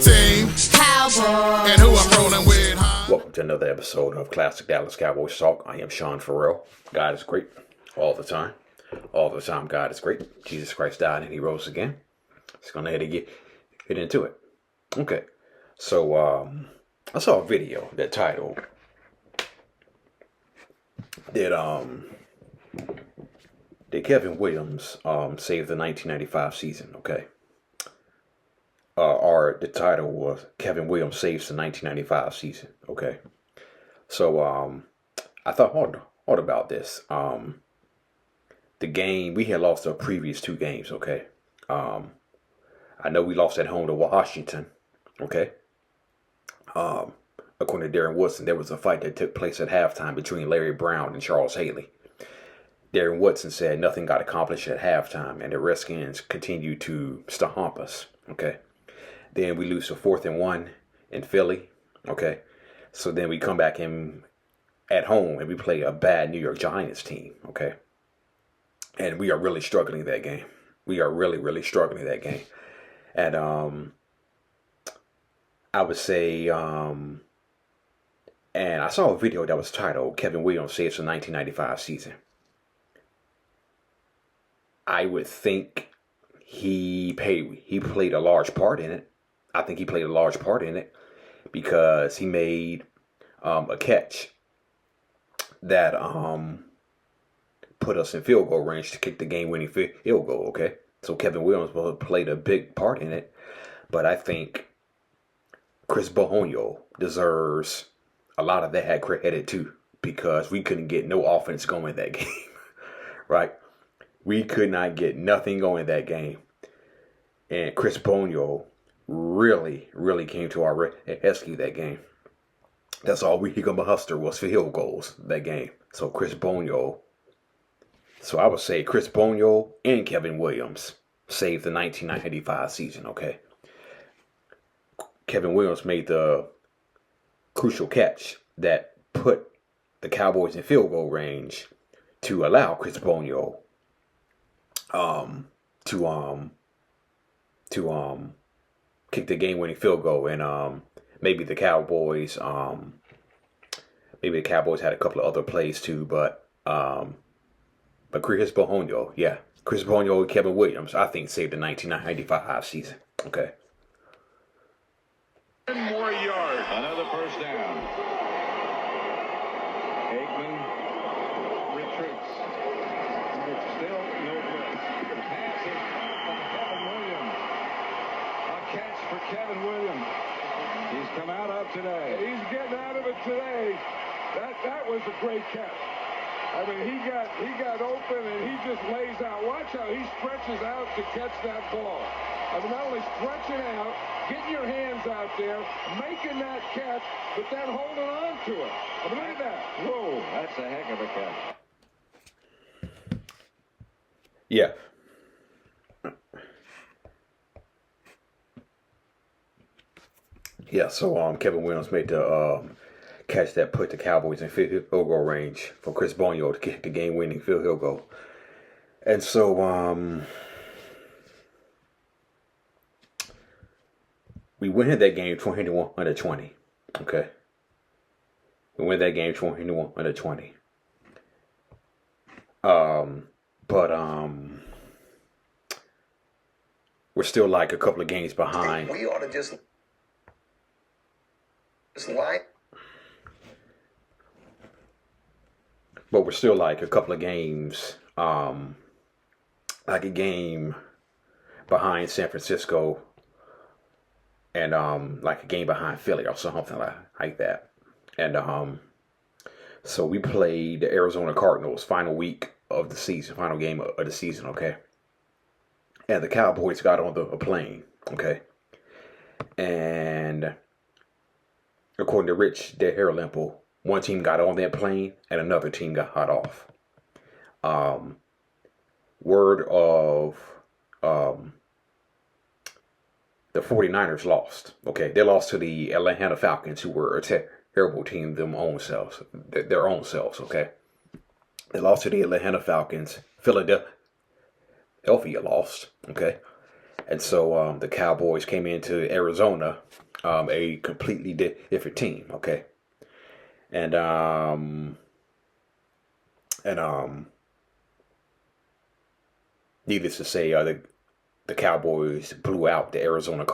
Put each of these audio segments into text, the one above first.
team. Cowboys. And who I'm rolling with, huh? Welcome to another episode of Classic Dallas Cowboys Talk. I am Sean Farrell. God is great all the time. All the time, God is great. Jesus Christ died and he rose again. Just going to get into it. Okay. So, I saw a video that titled Did Kevin Williams save the 1995 season? Okay. Or the title was Kevin Williams saves the 1995 season. Okay. So I thought hard about this. The game, we had lost our previous two games. Okay. I know we lost at home to Washington. Okay. According to Darren Woodson, there was a fight that took place at halftime between Larry Brown and Charles Haley. Darren Woodson said nothing got accomplished at halftime, and the Redskins continued to stomp us. Okay. Then we lose to 4th and 1 in Philly. Okay. So then we come back in at home and we play a bad New York Giants team. Okay. And we are really struggling that game. We are really struggling that game. And I would say, and I saw a video that was titled Kevin Williams saves the 1995 season. I would think he played a large part in it. I think he played a large part in it because he made a catch that put us in field goal range to kick the game-winning field goal. Okay, so Kevin Williams played a big part in it, but I think Chris Boniol deserves a lot of that credit too because we couldn't get no offense going that game, right? We could not get nothing going that game, and Chris Boniol really came to our rescue that game. That's all we could muster was field goals that game. So Chris Boniol. So I would say Chris Boniol and Kevin Williams saved the 1995 season. Okay. Kevin Williams made the crucial catch that put the Cowboys in field goal range to allow Chris Boniol to kick the game-winning field goal, and maybe the Cowboys had a couple of other plays too, but Chris Boniol and Kevin Williams, I think, saved the 1995 season. Okay. 10 more yards. Another first down. Aikman retreats. Still no good. Pass is to Kevin Williams. A catch for Kevin Williams. He's come out of today. He's getting out of it today. That was a great catch. I mean, he got open and he just lays out. Watch how he stretches out to catch that ball. I mean, not only stretching out, getting your hands out there, making that catch, but then holding on to it. I mean, look at that. Whoa, that's a heck of a catch. Yeah. Yeah, so Kevin Williams made the catch that put the Cowboys in field goal range for Chris Boniol to kick the game-winning field goal. And so we win that game 21-20. Okay. We win that game 21-20. But we're still like a couple of games behind. We ought to just lie. But we're still like a couple of games, like a game behind San Francisco and like a game behind Philly or something like that. And so we played the Arizona Cardinals final week of the season, final game of the season, okay? And the Cowboys got on a plane, okay? And according to Rich Dalrymple, one team got on that plane and another team got off. Word of the 49ers lost. Okay, they lost to the Atlanta Falcons, who were a terrible team, their own selves. Okay, they lost to the Atlanta Falcons. Philadelphia lost. Okay, And so the Cowboys came into Arizona, a completely different team, okay? And needless to say, the Cowboys blew out the Arizona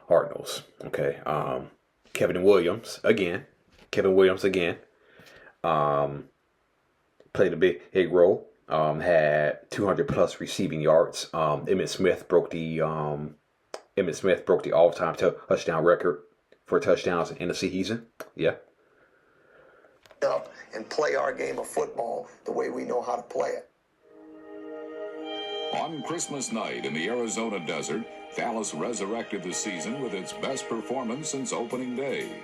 Cardinals, okay? Kevin Williams again, played a big role. Had 200 plus receiving yards. Emmitt Smith broke the all-time touchdown record for touchdowns in the season. Yeah. Up and play our game of football the way we know how to play it. On Christmas night in the Arizona desert, Dallas resurrected the season with its best performance since opening day.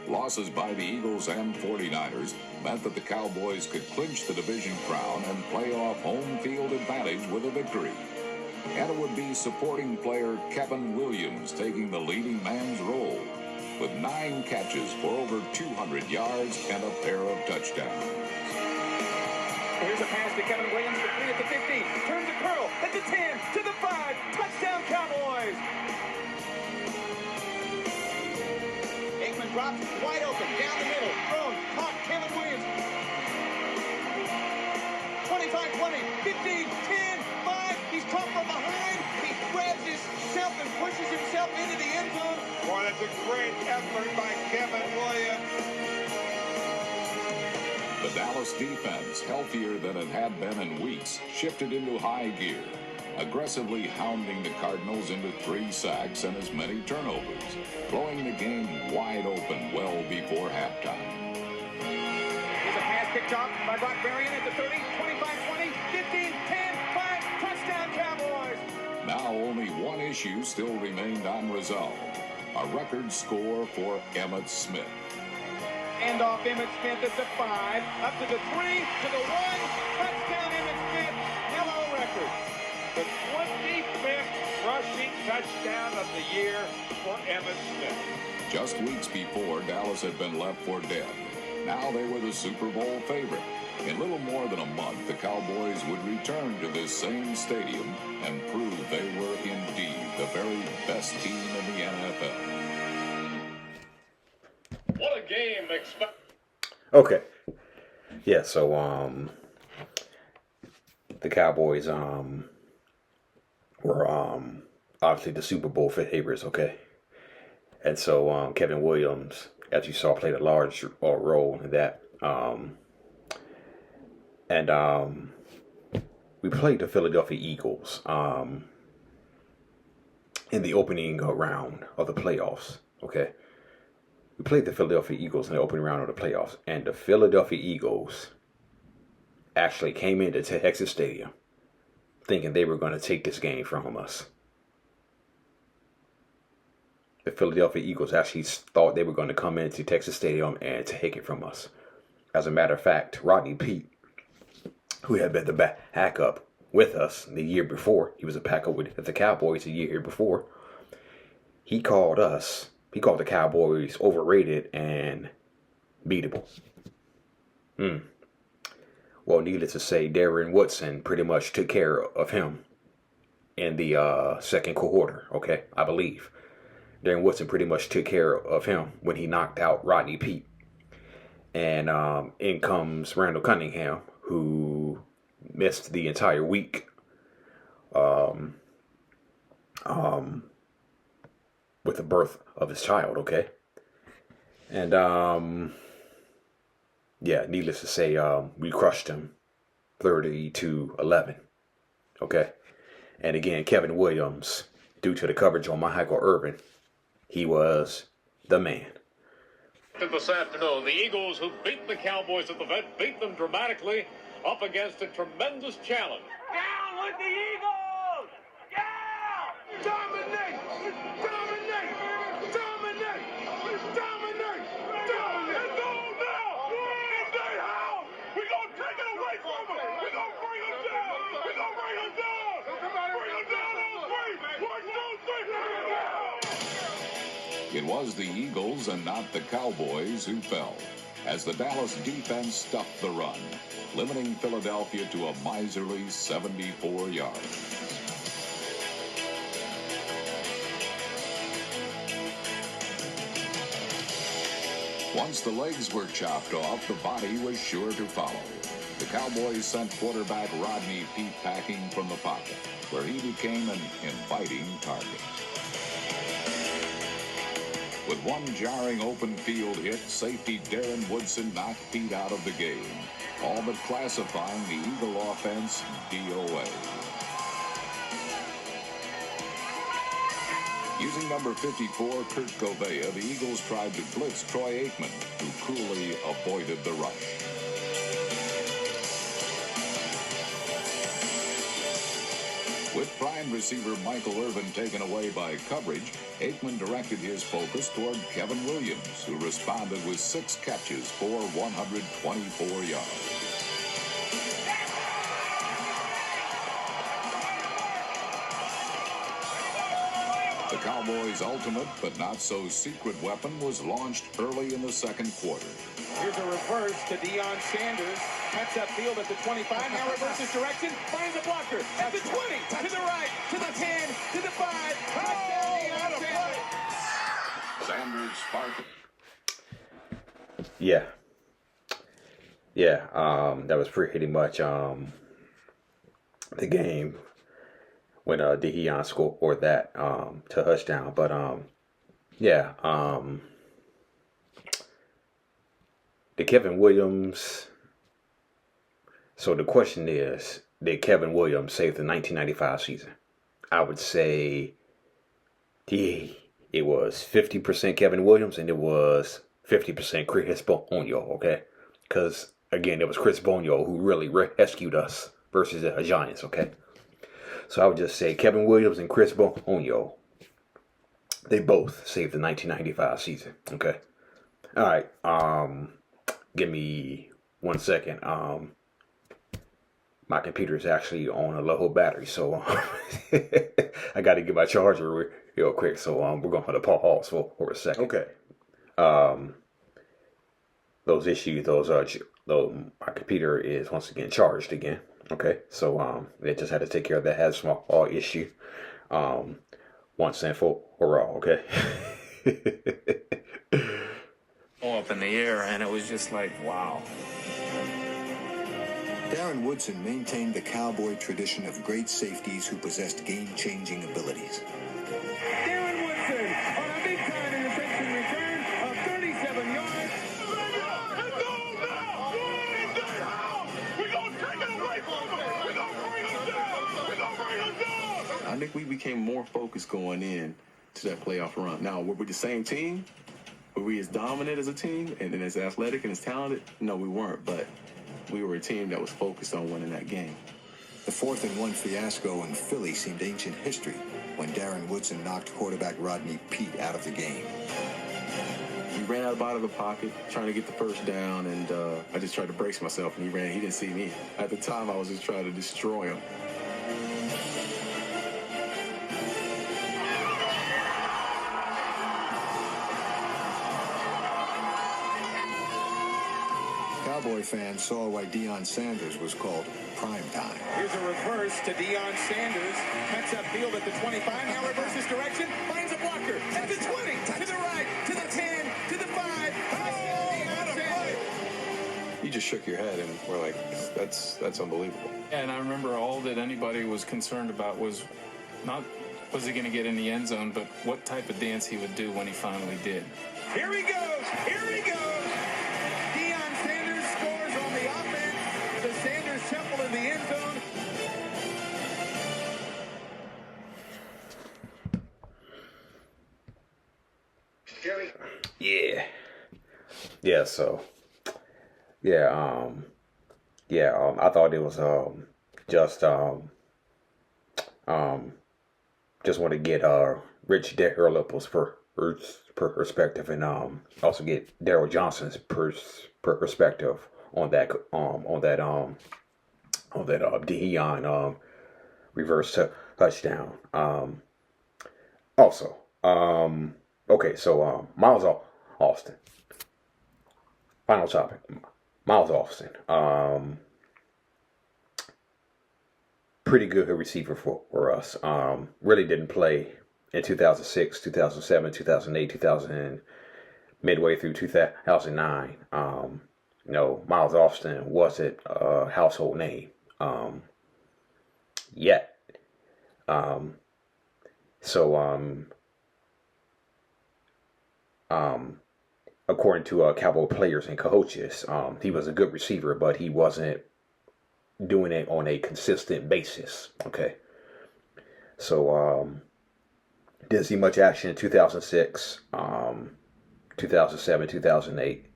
Losses by the Eagles and 49ers meant that the Cowboys could clinch the division crown and play off home field advantage with a victory. And it would be supporting player Kevin Williams taking the leading man's role, with 9 catches for over 200 yards and a pair of touchdowns. Here's a pass to Kevin Williams, the 3 at the 15, turns a curl at the 10, to the 5, touchdown Cowboys! Aikman drops, wide open, down the middle, thrown, caught, Kevin Williams. 25, 20, 15, 10, 5, he's caught from behind, he grabs himself and pushes himself into the end zone. Boy, that's a great effort by Kevin Williams. The Dallas defense, healthier than it had been in weeks, shifted into high gear, aggressively hounding the Cardinals into 3 sacks and as many turnovers, blowing the game wide open well before halftime. Here's a pass picked off by Brock Berrien at the 30, 25, 20, 15, 10, 5, touchdown Cowboys! Now only one issue still remained unresolved, a record score for Emmitt Smith. Hand off Emmitt Smith at the 5, up to the 3, to the 1, touchdown Emmitt Smith, hello record. The 25th rushing touchdown of the year for Emmitt Smith. Just weeks before, Dallas had been left for dead. Now they were the Super Bowl favorite. In little more than a month, the Cowboys would return to this same stadium and prove they were indeed the very best team in the NFL. What a game! Okay. Yeah, so the Cowboys were obviously the Super Bowl favorites, okay? And so Kevin Williams, as you saw, played a large role in that. We played the Philadelphia Eagles in the opening round of the playoffs, okay? We played the Philadelphia Eagles in the opening round of the playoffs, and the Philadelphia Eagles actually came into Texas Stadium thinking they were going to take this game from us. The Philadelphia Eagles actually thought they were going to come into Texas Stadium and take it from us. As a matter of fact, Rodney Peete, who had been the backup with us the year before, he was a backup with the Cowboys the year before, he called the Cowboys overrated and beatable. Well, needless to say, Darren Woodson pretty much took care of him in the second quarter, okay, I believe. Darren Woodson pretty much took care of him when he knocked out Rodney Peete. And in comes Randall Cunningham, who missed the entire week with the birth of his child, okay? And, yeah, needless to say, we crushed him 30-11, okay? And again, Kevin Williams, due to the coverage on Michael Irvin, he was the man. This afternoon, the Eagles, who beat the Cowboys at the vet, beat them dramatically up against a tremendous challenge. Down with the Eagles! Yeah! Dominate! Dominate! Dominate! Dominate! Dominate! Let's go now! If they howl, we're going to take it away from them! We're going to bring them down! We're going to bring them down! Bring them down on 3! 1, 2, 3! It was the Eagles and not the Cowboys who fell, as the Dallas defense stuffed the run, limiting Philadelphia to a miserly 74 yards. Once the legs were chopped off, the body was sure to follow. The Cowboys sent quarterback Rodney Peete packing from the pocket, where he became an inviting target. With one jarring open field hit, safety Darren Woodson knocked Peete out of the game, all but classifying the Eagle offense DOA. Using number 54, Kurt Covea, the Eagles tried to blitz Troy Aikman, who coolly avoided the rush. With prime receiver Michael Irvin taken away by coverage, Aikman directed his focus toward Kevin Williams, who responded with 6 catches for 124 yards. The Cowboys' ultimate but not so secret weapon was launched early in the second quarter. Here's a reverse to Deion Sanders. Cuts upfield at the 25. Now reverses direction. Finds a blocker at the 20. To the right. To the 10. To the 5. Touchdown, Deion Sanders. Sanders sparked. Yeah. That was pretty much the game when Deion scored that touchdown. But the Kevin Williams. So the question is, did Kevin Williams save the 1995 season? I would say it was 50% Kevin Williams and it was 50% Chris Boniol, okay? Because, again, it was Chris Boniol who really rescued us versus the Giants, okay? So I would just say Kevin Williams and Chris Boniol, they both saved the 1995 season, okay? All right, give me 1 second. My computer is actually on a low battery, so I got to get my charger real quick. So we're going to have to pause for a second. Okay. Those issues, my computer is once again charged again. Okay, so they just had to take care of that. Had a small issue. Once and for all. Okay. Up in the air, and it was just like, wow. Darren Woodson maintained the Cowboy tradition of great safeties who possessed game-changing abilities. Darren Woodson on a big-time interception return of 37 yards. Let's go now! We're going to take it away from them! We're going to bring them down! We're going to bring them down! I think we became more focused going in to that playoff run. Now, were we the same team? Were we as dominant as a team and as athletic and as talented? No, we weren't, but we were a team that was focused on winning that game. The 4th-and-1 fiasco in Philly seemed ancient history when Darren Woodson knocked quarterback Rodney Peete out of the game. We ran out of the pocket, trying to get the first down, and I just tried to brace myself, and he didn't see me. At the time, I was just trying to destroy him. Cowboy fans saw why Deion Sanders was called prime time. Here's a reverse to Deion Sanders. Cuts upfield at the 25. Now reverses direction. Finds a blocker at the 20. To the right. To the 10. To the 5. Touchdown, Deion Sanders. You just shook your head, and we're like, that's unbelievable. And I remember all that anybody was concerned about was not was he going to get in the end zone, but what type of dance he would do when he finally did. Here he goes. Here he goes. Deion Sanders scores on the offense. The Sanders temple in the end zone. I thought it was just want to get Rich Daryl's perspective and also get Daryl Johnson's perspective on that Deion reverse touchdown. Miles Austin. Final topic. Miles Austin. Pretty good receiver for us. Really didn't play in 2006, 2007, 2008, 2009, midway through 2009, Miles Austin wasn't a household name yet. According to Cowboy players and coaches, he was a good receiver, but he wasn't doing it on a consistent basis. Okay. So, didn't see much action in 2006, 2007, 2008.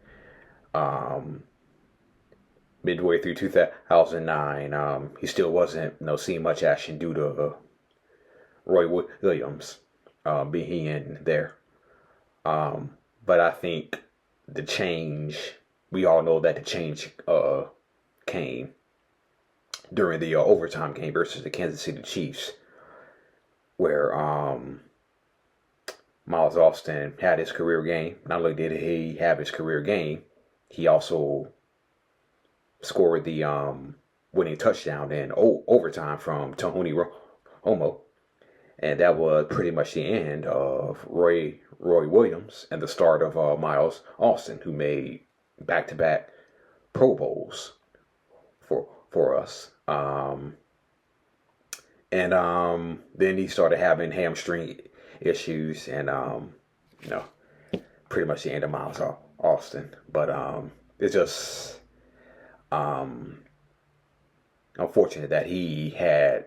Midway through 2009, he still wasn't seeing much action due to Roy Williams being there. But I think the change, we all know that the change came during the overtime game versus the Kansas City Chiefs, where Miles Austin had his career game. Not only did he have his career game, he also scored the winning touchdown in overtime from Tony Romo. And that was pretty much the end of Roy Williams and the start of Miles Austin, who made back-to-back Pro Bowls for us. Then he started having hamstring issues, and pretty much the end of Miles Austin. But it's just unfortunate that he had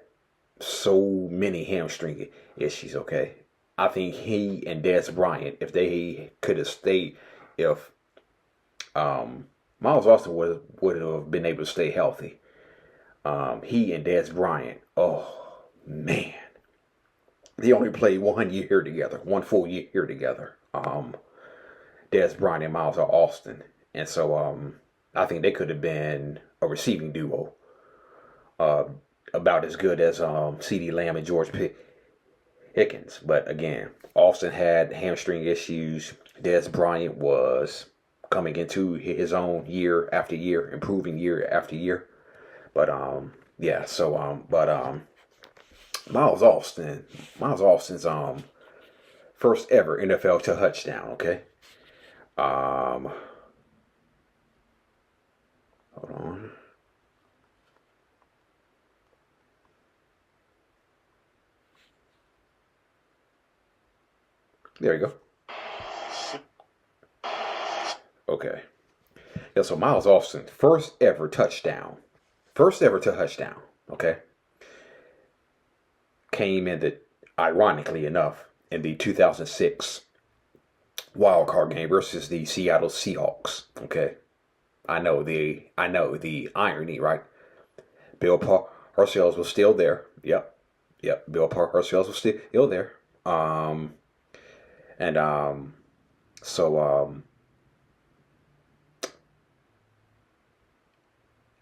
so many hamstring issues. Okay, I think he and Dez Bryant, if they could have stayed, if Miles Austin would have been able to stay healthy, he and Dez Bryant, oh man, they only played 1 year together, 1 full year together. Dez Bryant and Miles Austin, and so I think they could have been a receiving duo. About as good as C.D. Lamb and George Pickens. But again, Austin had hamstring issues. Dez Bryant was coming into his own year after year, improving year after year. But Miles Austin's first ever NFL touchdown, okay? Hold on. There you go. Okay. Yeah, so Miles Austin, first ever touchdown. Okay. Came in ironically enough, in the 2006 Wild Card game versus the Seattle Seahawks. Okay. I know the irony, right? Bill Parcells was still there. Yep. Bill Parcells was still there.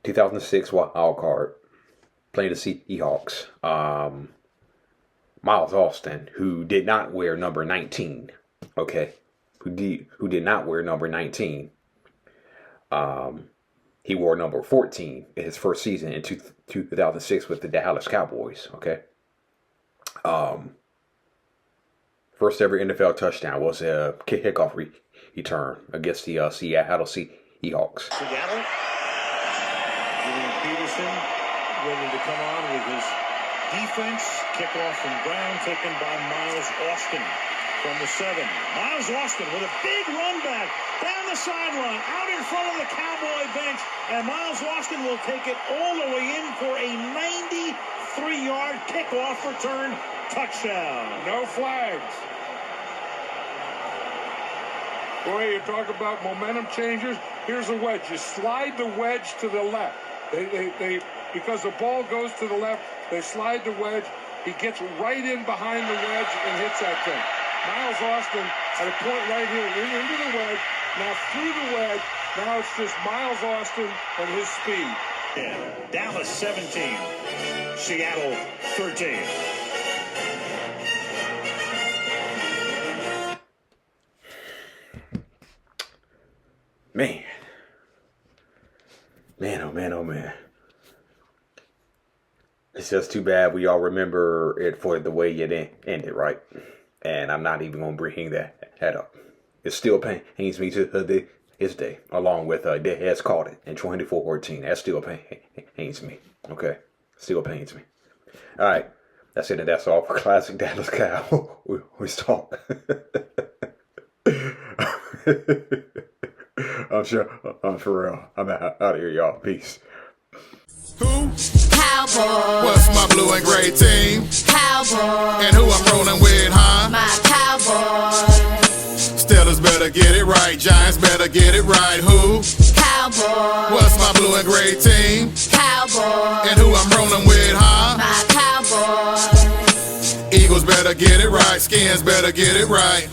2006 Wild Card, playing the Seahawks. Miles Austin, who did not wear number 19, okay, who did not wear number 19. He wore number 14 in his first season in 2006 with the Dallas Cowboys, okay. First ever NFL touchdown was a kickoff return against the Seattle Seahawks. Seattle, Julian Peterson ready to come on with his defense. Kickoff from Brown, taken by Miles Austin from the 7. Miles Austin with a big run back down the sideline, out in front of the Cowboy bench, and Miles Austin will take it all the way in for a 93-yard kickoff return touchdown. No flags. Boy, you talk about momentum changers. Here's a wedge. You slide the wedge to the left. They because the ball goes to the left, they slide the wedge. He gets right in behind the wedge and hits that thing. Miles Austin at a point right here, into the wedge, now through the wedge. Now it's just Miles Austin and his speed. Yeah. Dallas 17, Seattle 13. Man. It's just too bad we all remember it for the way it ended, right? And I'm not even going to bring that up. It still pains me to this day, along with they has called it in 2014. That still pains me. Okay, still pains me. All right, that's it, and that's all for Classic Dallas Cowboys talk. I'm for real. I'm out of here, y'all. Peace. Who? Cowboys. What's my blue and gray team? Cowboys. And who I'm rolling with, huh? My Cowboys. Steelers better get it right. Giants better get it right. Who? Cowboys. What's my blue and gray team? Cowboys. And who I'm rolling with, huh? My Cowboys. Eagles better get it right. Skins better get it right.